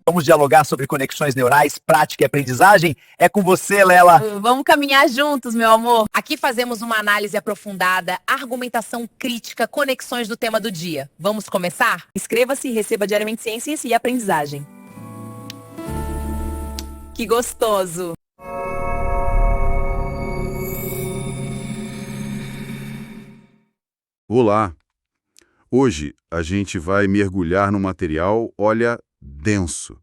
Vamos dialogar sobre conexões neurais, prática e aprendizagem? É com você, Lela. Vamos caminhar juntos, meu amor. Aqui fazemos uma análise aprofundada, argumentação crítica, conexões do tema do dia. Vamos começar? Inscreva-se e receba diariamente ciências e aprendizagem. Que gostoso! Olá! Hoje a gente vai mergulhar no material, olha, denso.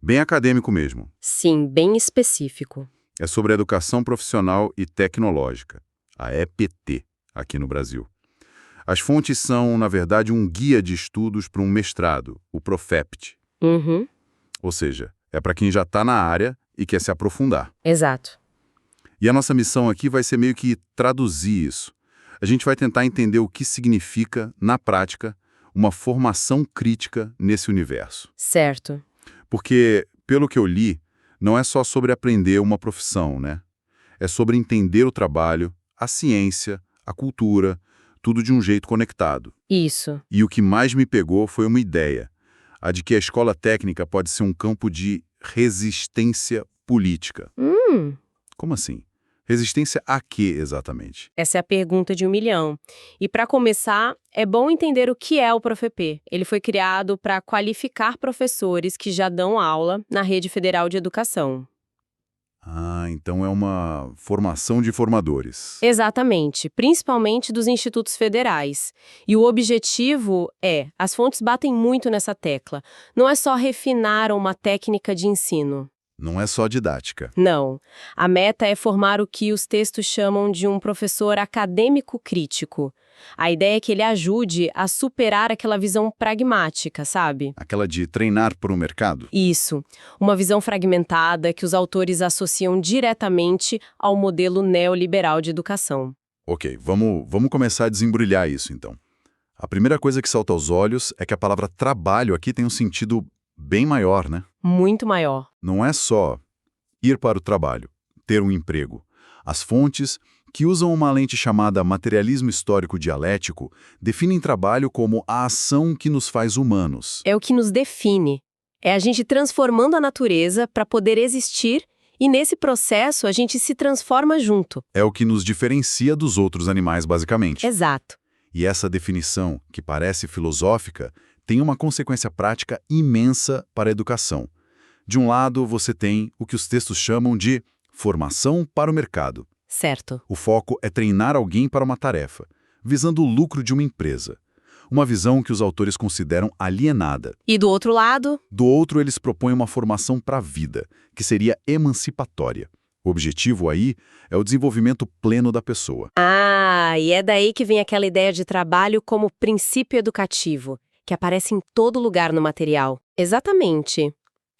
Bem acadêmico mesmo. Sim, bem específico. É sobre educação profissional e tecnológica, a EPT, aqui no Brasil. As fontes são, na verdade, um guia de estudos para um mestrado, o Profept. Uhum, Ou seja, é para quem já está na área e quer se aprofundar. exato. E a nossa missão aqui vai ser meio que traduzir isso. A gente vai tentar entender o que significa, na prática, uma formação crítica nesse universo. Certo. Porque, pelo que eu li, não é só sobre aprender uma profissão, né? É sobre entender o trabalho, a ciência, a cultura, tudo de um jeito conectado. Isso. E o que mais me pegou foi uma ideia, a de que a escola técnica pode ser um campo de resistência política. Como assim? Resistência a quê, exatamente? Essa é a pergunta de 1 milhão. E para começar, é bom entender o que é o Profep. Ele foi criado para qualificar professores que já dão aula na Rede Federal de Educação. Ah, então é uma formação de formadores. Exatamente, principalmente dos institutos federais. E o objetivo as fontes batem muito nessa tecla, não é só refinar uma técnica de ensino. Não é só didática. Não. A meta é formar o que os textos chamam de um professor acadêmico crítico. A ideia é que ele ajude a superar aquela visão pragmática, sabe? Aquela de treinar para o mercado? Isso. Uma visão fragmentada que os autores associam diretamente ao modelo neoliberal de educação. Ok, vamos começar a desembrulhar isso, então. A primeira coisa que salta aos olhos é que a palavra trabalho aqui tem um sentido bem maior, né? Muito maior. Não é só ir para o trabalho, ter um emprego. As fontes, que usam uma lente chamada materialismo histórico dialético, definem trabalho como a ação que nos faz humanos. É o que nos define. É a gente transformando a natureza para poder existir e, nesse processo, a gente se transforma junto. É o que nos diferencia dos outros animais, basicamente. Exato. E essa definição, que parece filosófica, tem uma consequência prática imensa para a educação. De um lado, você tem o que os textos chamam de formação para o mercado. Certo. O foco é treinar alguém para uma tarefa, visando o lucro de uma empresa. Uma visão que os autores consideram alienada. E do outro lado? Do outro, eles propõem uma formação para a vida, que seria emancipatória. O objetivo aí é o desenvolvimento pleno da pessoa. Ah, e é daí que vem aquela ideia de trabalho como princípio educativo, que aparece em todo lugar no material. Exatamente.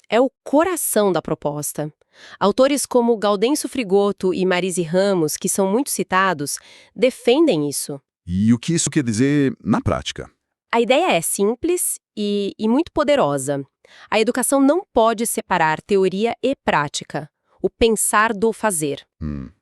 É o coração da proposta. Autores como Gaudêncio Frigoto e Marise Ramos, que são muito citados, defendem isso. E o que isso quer dizer na prática? A ideia é simples e muito poderosa. A educação não pode separar teoria e prática, o pensar do fazer.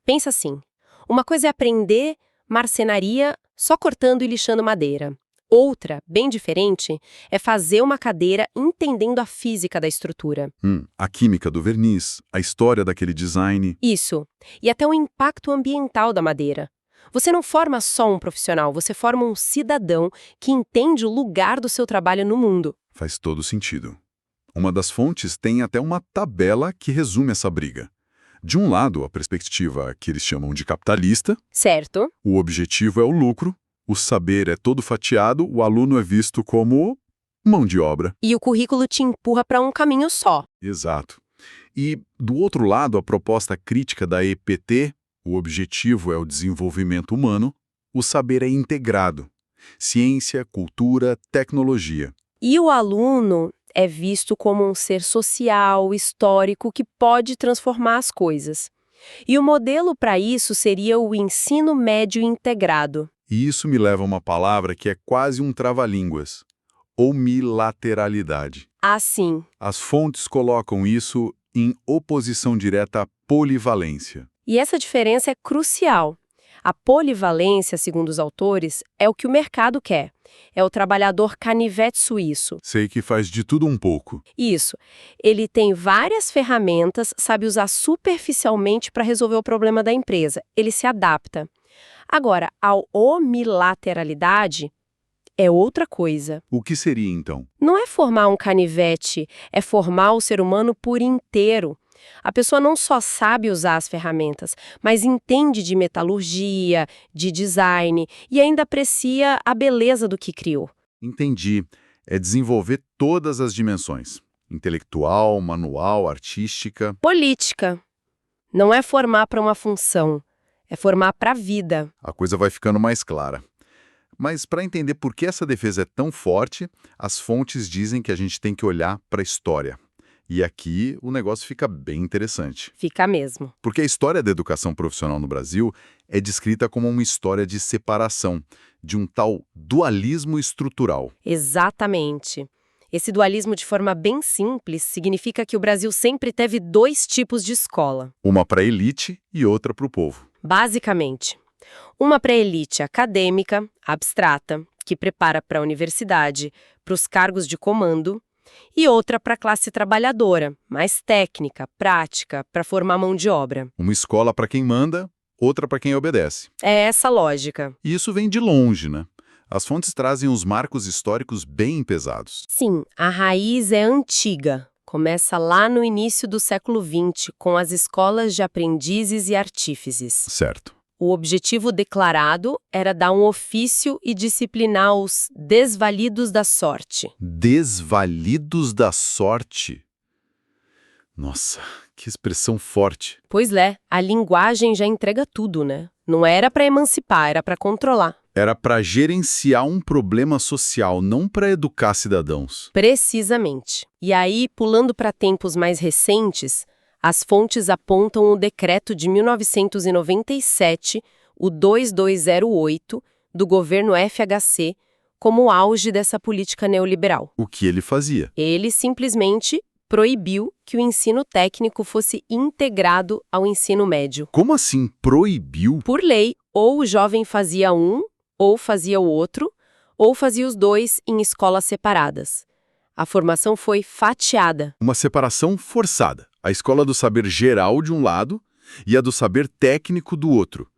Pensa assim, uma coisa é aprender marcenaria só cortando e lixando madeira. Outra, bem diferente, é fazer uma cadeira entendendo a física da estrutura. A química do verniz, a história daquele design. Isso. E até o impacto ambiental da madeira. Você não forma só um profissional, você forma um cidadão que entende o lugar do seu trabalho no mundo. Faz todo sentido. Uma das fontes tem até uma tabela que resume essa briga. De um lado, a perspectiva que eles chamam de capitalista. Certo. O objetivo é o lucro. O saber é todo fatiado, o aluno é visto como mão de obra. E o currículo te empurra para um caminho só. Exato. E, do outro lado, a proposta crítica da EPT, o objetivo é o desenvolvimento humano, o saber é integrado. Ciência, cultura, tecnologia. E o aluno é visto como um ser social, histórico, que pode transformar as coisas. E o modelo para isso seria o ensino médio integrado. E isso me leva a uma palavra que é quase um trava-línguas: homilateralidade. Assim. As fontes colocam isso em oposição direta à polivalência. E essa diferença é crucial. A polivalência, segundo os autores, é o que o mercado quer. É o trabalhador canivete suíço. Sei que faz de tudo um pouco. Isso. Ele tem várias ferramentas, sabe usar superficialmente para resolver o problema da empresa. Ele se adapta. Agora, a homilateralidade é outra coisa. O que seria, então? Não é formar um canivete, é formar o ser humano por inteiro. A pessoa não só sabe usar as ferramentas, mas entende de metalurgia, de design e ainda aprecia a beleza do que criou. Entendi. É desenvolver todas as dimensões. Intelectual, manual, artística. Política. Não é formar para uma função, é formar para a vida. A coisa vai ficando mais clara. Mas para entender por que essa defesa é tão forte, as fontes dizem que a gente tem que olhar para a história. E aqui o negócio fica bem interessante. Fica mesmo. Porque a história da educação profissional no Brasil é descrita como uma história de separação, de um tal dualismo estrutural. Exatamente. Esse dualismo, de forma bem simples, significa que o Brasil sempre teve dois tipos de escola. Uma para a elite e outra para o povo. Basicamente. Uma para a elite acadêmica, abstrata, que prepara para a universidade, para os cargos de comando, e outra para a classe trabalhadora, mais técnica, prática, para formar mão de obra. Uma escola para quem manda, outra para quem obedece. É essa lógica. E isso vem de longe, né? As fontes trazem uns marcos históricos bem pesados. Sim, a raiz é antiga. Começa lá no início do século XX, com as escolas de aprendizes e artífices. Certo. O objetivo declarado era dar um ofício e disciplinar os desvalidos da sorte. Desvalidos da sorte? Nossa, que expressão forte. Pois é, a linguagem já entrega tudo, né? Não era para emancipar, era para controlar. Era para gerenciar um problema social, não para educar cidadãos. Precisamente. E aí, pulando para tempos mais recentes, as fontes apontam o decreto de 1997, o 2208, do governo FHC, como o auge dessa política neoliberal. O que ele fazia? Ele simplesmente proibiu que o ensino técnico fosse integrado ao ensino médio. Como assim proibiu? Por lei, ou o jovem fazia um, ou fazia o outro, ou fazia os dois em escolas separadas. A formação foi fatiada. Uma separação forçada. A escola do saber geral de um lado e a do saber técnico do outro.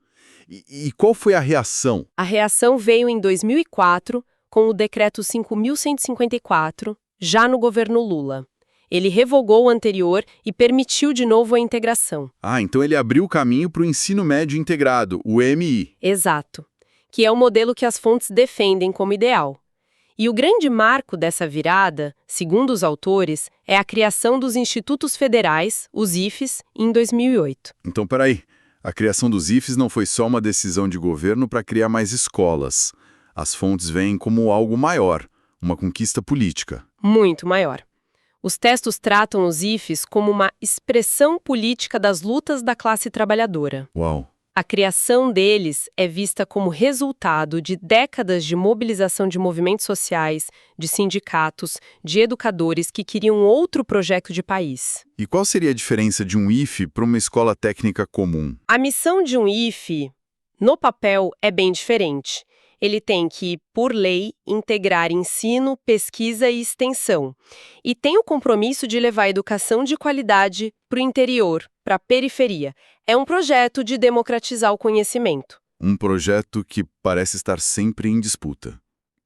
E qual foi a reação? A reação veio em 2004, com o decreto 5.154, já no governo Lula. Ele revogou o anterior e permitiu de novo a integração. Ah, então ele abriu o caminho para o ensino médio integrado, o EMI. Exato. Que é o modelo que as fontes defendem como ideal. E o grande marco dessa virada, segundo os autores, é a criação dos Institutos Federais, os IFES, em 2008. Então, peraí. A criação dos IFES não foi só uma decisão de governo para criar mais escolas. As fontes veem como algo maior, uma conquista política. Muito maior. Os textos tratam os IFES como uma expressão política das lutas da classe trabalhadora. Uau! A criação deles é vista como resultado de décadas de mobilização de movimentos sociais, de sindicatos, de educadores que queriam outro projeto de país. E qual seria a diferença de um IFE para uma escola técnica comum? A missão de um IFE, no papel, é bem diferente. Ele tem que, por lei, integrar ensino, pesquisa e extensão. E tem o compromisso de levar a educação de qualidade para o interior, para a periferia. É um projeto de democratizar o conhecimento. Um projeto que parece estar sempre em disputa.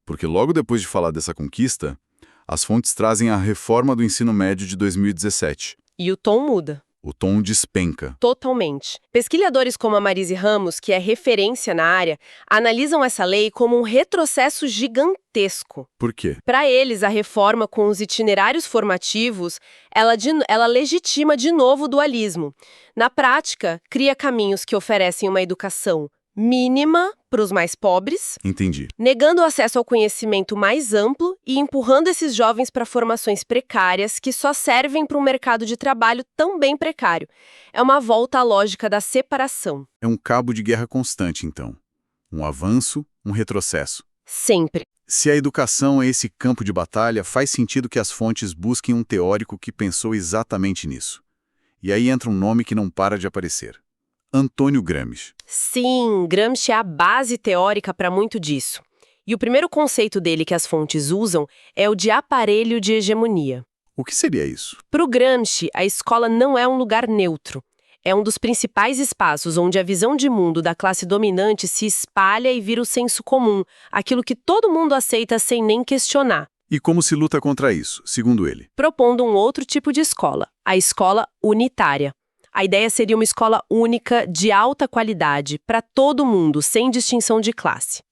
Porque logo depois de falar dessa conquista, as fontes trazem a reforma do ensino médio de 2017. E o tom muda. O tom despenca. Totalmente. Pesquisadores como a Marise Ramos, que é referência na área, analisam essa lei como um retrocesso gigantesco. Por quê? Para eles, a reforma com os itinerários formativos, ela legitima de novo o dualismo. Na prática, cria caminhos que oferecem uma educação mínima para os mais pobres, Entendi. negando o acesso ao conhecimento mais amplo e empurrando esses jovens para formações precárias que só servem para um mercado de trabalho também precário. É uma volta à lógica da separação. É um cabo de guerra constante, então. Um avanço, um retrocesso. Sempre. Se a educação é esse campo de batalha, faz sentido que as fontes busquem um teórico que pensou exatamente nisso. E aí entra um nome que não para de aparecer. Antônio Gramsci. Sim, Gramsci é a base teórica para muito disso. E o primeiro conceito dele que as fontes usam é o de aparelho de hegemonia. O que seria isso? Para o Gramsci, a escola não é um lugar neutro. É um dos principais espaços onde a visão de mundo da classe dominante se espalha e vira o senso comum, aquilo que todo mundo aceita sem nem questionar. E como se luta contra isso, segundo ele? Propondo um outro tipo de escola, a escola unitária. A ideia seria uma escola única, de alta qualidade, para todo mundo, sem distinção de classe.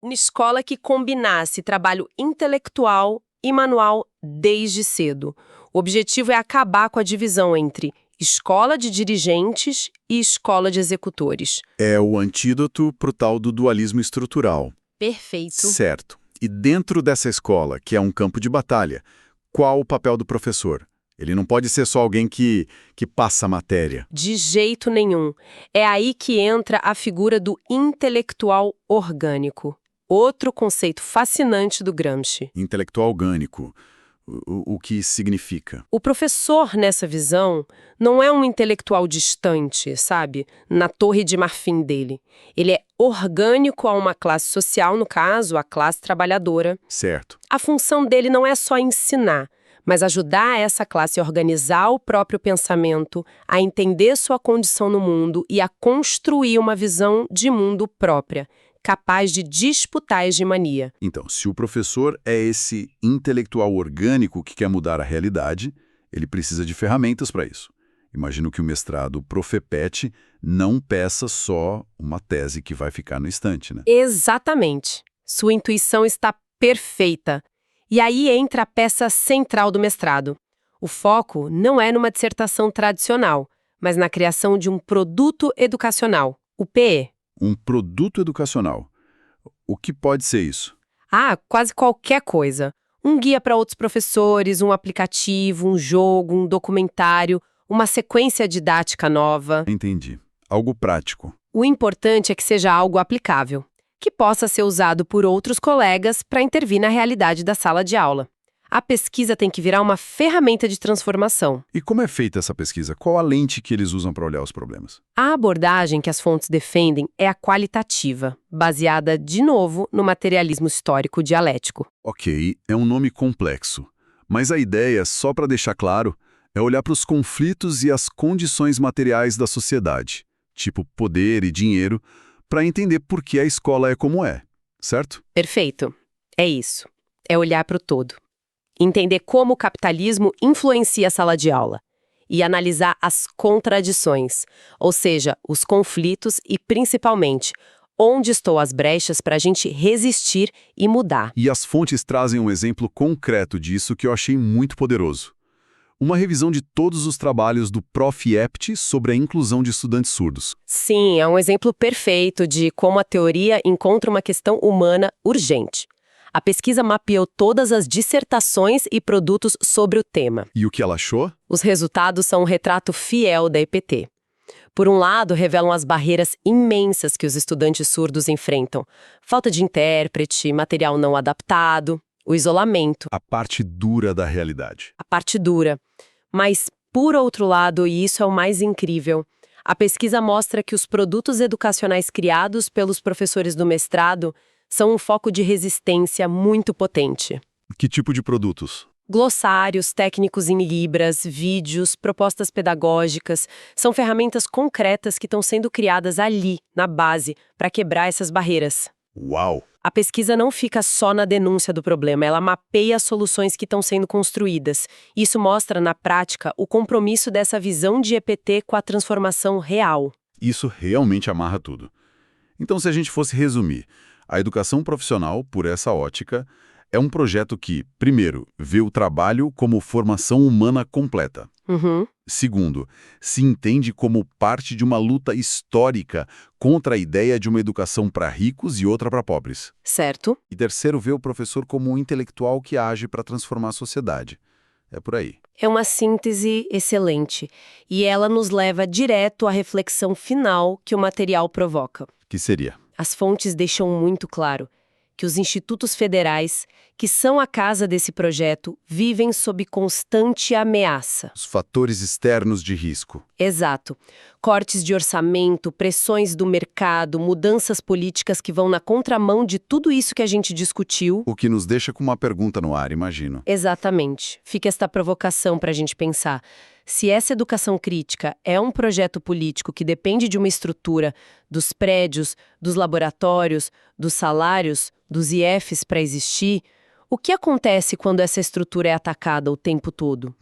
Uma escola que combinasse trabalho intelectual e manual desde cedo. O objetivo é acabar com a divisão entre escola de dirigentes e escola de executores. É o antídoto para o tal do dualismo estrutural. Perfeito. Certo. E dentro dessa escola, que é um campo de batalha, qual o papel do professor? Ele não pode ser só alguém que passa a matéria. De jeito nenhum. É aí que entra a figura do intelectual orgânico. Outro conceito fascinante do Gramsci. Intelectual orgânico. O que isso significa? O professor, nessa visão, não é um intelectual distante, sabe? Na torre de marfim dele. Ele é orgânico a uma classe social, no caso, a classe trabalhadora. Certo. A função dele não é só ensinar, mas ajudar essa classe a organizar o próprio pensamento, a entender sua condição no mundo e a construir uma visão de mundo própria, capaz de disputar a hegemonia. Então, se o professor é esse intelectual orgânico que quer mudar a realidade, ele precisa de ferramentas para isso. Imagino que o mestrado Profepet não peça só uma tese que vai ficar no estante, né? Exatamente. Sua intuição está perfeita. E aí entra a peça central do mestrado. O foco não é numa dissertação tradicional, mas na criação de um produto educacional, o PE. Um produto educacional. O que pode ser isso? Ah, quase qualquer coisa. Um guia para outros professores, um aplicativo, um jogo, um documentário, uma sequência didática nova. Entendi. Algo prático. O importante é que seja algo aplicável, que possa ser usado por outros colegas para intervir na realidade da sala de aula. A pesquisa tem que virar uma ferramenta de transformação. E como é feita essa pesquisa? Qual a lente que eles usam para olhar os problemas? A abordagem que as fontes defendem é a qualitativa, baseada, de novo, no materialismo histórico dialético. Ok, é um nome complexo. Mas a ideia, só para deixar claro, é olhar para os conflitos e as condições materiais da sociedade, tipo poder e dinheiro, para entender por que a escola é como é, certo? Perfeito. É isso. É olhar para o todo. Entender como o capitalismo influencia a sala de aula e analisar as contradições, ou seja, os conflitos e, principalmente, onde estão as brechas para a gente resistir e mudar. E as fontes trazem um exemplo concreto disso que eu achei muito poderoso. Uma revisão de todos os trabalhos do Prof. Epti sobre a inclusão de estudantes surdos. Sim, é um exemplo perfeito de como a teoria encontra uma questão humana urgente. A pesquisa mapeou todas as dissertações e produtos sobre o tema. E o que ela achou? Os resultados são um retrato fiel da EPT. Por um lado, revelam as barreiras imensas que os estudantes surdos enfrentam. Falta de intérprete, material não adaptado, o isolamento. A parte dura da realidade. A parte dura. Mas, por outro lado, e isso é o mais incrível, a pesquisa mostra que os produtos educacionais criados pelos professores do mestrado são um foco de resistência muito potente. Que tipo de produtos? Glossários, técnicos em libras, vídeos, propostas pedagógicas, são ferramentas concretas que estão sendo criadas ali, na base, para quebrar essas barreiras. Uau! A pesquisa não fica só na denúncia do problema, ela mapeia as soluções que estão sendo construídas. Isso mostra, na prática, o compromisso dessa visão de EPT com a transformação real. Isso realmente amarra tudo. Então, se a gente fosse resumir, a educação profissional, por essa ótica, é um projeto que, primeiro, vê o trabalho como formação humana completa. Segundo, se entende como parte de uma luta histórica contra a ideia de uma educação para ricos e outra para pobres. Certo. E terceiro, vê o professor como um intelectual que age para transformar a sociedade. É por aí. É uma síntese excelente. E ela nos leva direto à reflexão final que o material provoca. Que seria? As fontes deixam muito claro que os institutos federais, que são a casa desse projeto, vivem sob constante ameaça. Os fatores externos de risco. Exato. Cortes de orçamento, pressões do mercado, mudanças políticas que vão na contramão de tudo isso que a gente discutiu. O que nos deixa com uma pergunta no ar, imagino. Exatamente. Fica esta provocação para a gente pensar. Se essa educação crítica é um projeto político que depende de uma estrutura, dos prédios, dos laboratórios, dos salários, dos IFs para existir, o que acontece quando essa estrutura é atacada o tempo todo?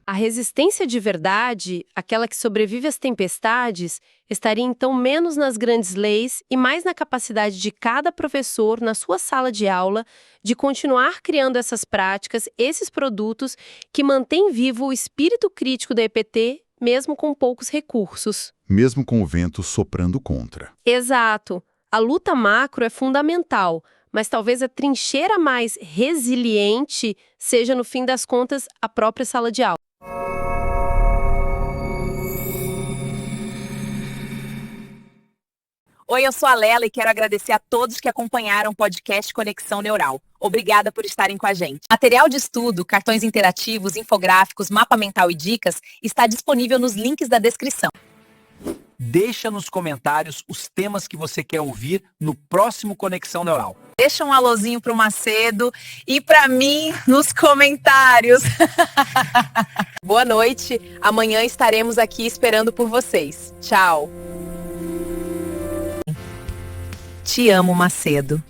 A resistência de verdade, aquela que sobrevive às tempestades, estaria então menos nas grandes leis e mais na capacidade de cada professor, na sua sala de aula, de continuar criando essas práticas, esses produtos que mantêm vivo o espírito crítico da EPT, mesmo com poucos recursos. Mesmo com o vento soprando contra. Exato. A luta macro é fundamental, mas talvez a trincheira mais resiliente seja, no fim das contas, a própria sala de aula. Oi, eu sou a Lela e quero agradecer a todos que acompanharam o podcast Conexão Neural. Obrigada por estarem com a gente. Material de estudo, cartões interativos, infográficos, mapa mental e dicas está disponível nos links da descrição. Deixa nos comentários os temas que você quer ouvir no próximo Conexão Neural. Deixa um alôzinho pro Macedo e para mim nos comentários. Boa noite. Amanhã estaremos aqui esperando por vocês. Tchau. Te amo, Macedo.